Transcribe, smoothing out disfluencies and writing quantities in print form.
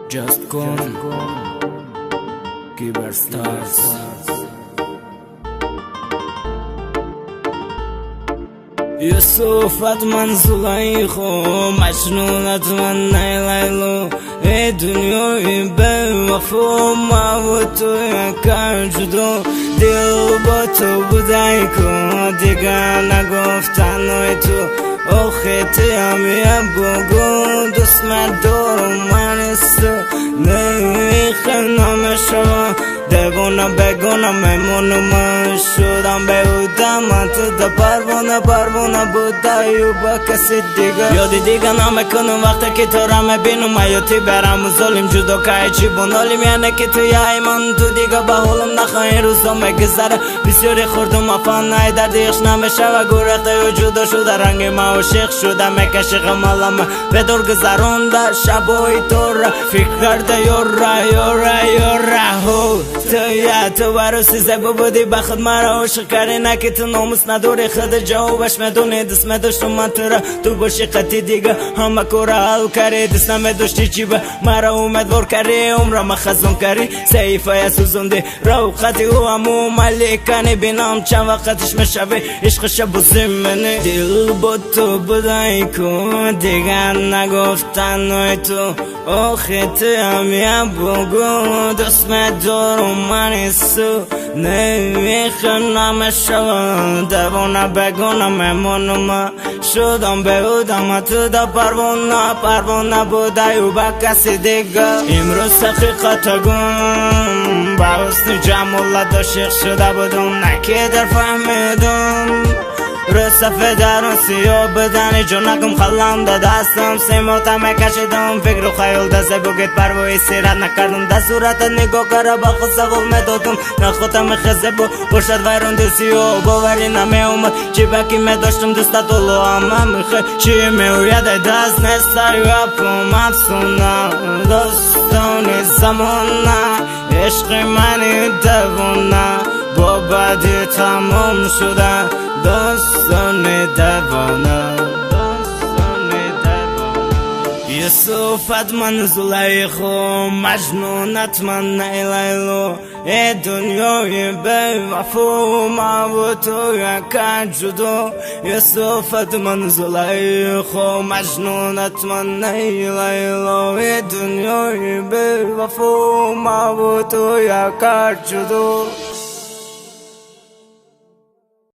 Just Con Cyberstars. يوسفت من زليخو مجنونت من نيليلو دنیای به وفا موتو یکر جدا دل با تو بودی که دیگر نگفتن و تو آخه تیمیم بگو دوست من دارم من استو نمیخنم شما دیوانه بگونه میمونم شدم بودم من تو دا پروانه بودی و با کسی دیگه یادی دیگه نمیکنم وقتی که تو را میبینم حیاتی برم و ظالم جدا که چی بنالیم یعنی که تو یه من تو دیگه به حالم نخواهی روزا میگذره بسیاری خوردم افان نای در دیخش نمیشه و گرخته و جدا شده رنگ ما عاشق شده میکشه غمالم به دور گذرونده شبای تو را فکر کرده یورا هو تو برو سیزه بودی بخود مرا عاشق کردی نه که تو ناموس نداری خود جوابش میدونی دست میداشتم من تو را تو باشی قطعی دیگه همه کار حل کردی دست نمیداشتی چی به مرا امیدوار کردی عمرم خزان کردی صحیفه سوزوندی روقتی و همو ملیکنی بینم چند وقتش میشوی عشقش بوزی منی دل با تو بودی که دیگه نگفتن و تو آخه تو همیم بگو دست میدارم من ایسو نمیخونم شوم دیوانه بگونه میمونم شدم بودم تو دا پروانه بودی و با کسی دیگه امروز حقیقت گم با حسن جمالت عاشق شده بودم نه که در فهمیدم رو صفحه درون سیاه بدنی جونکم خلم دا دستم سیموتا میکشیدم فکر و خیال دسته بگید پروی سیرت نکردم دا صورت نگاه کرده با خود سقل میدادم نخوتم خزه باشد ویرون دل سیاه باوری نمی اومد چی بکی میداشتم دسته دلو همه میخواه چی میوید دست نسته یپم افسونه دستانی زمانه عشق منی دوونه با بدی تمام شده داستان دیوانه یوسفت من زلیخو مجنونت من نیلیلو دنیای به وفا ما و تو یکن جدا یوسفت من زلیخو مجنونت من نیلیلو دنیای به وفا ما و تو یکن جدا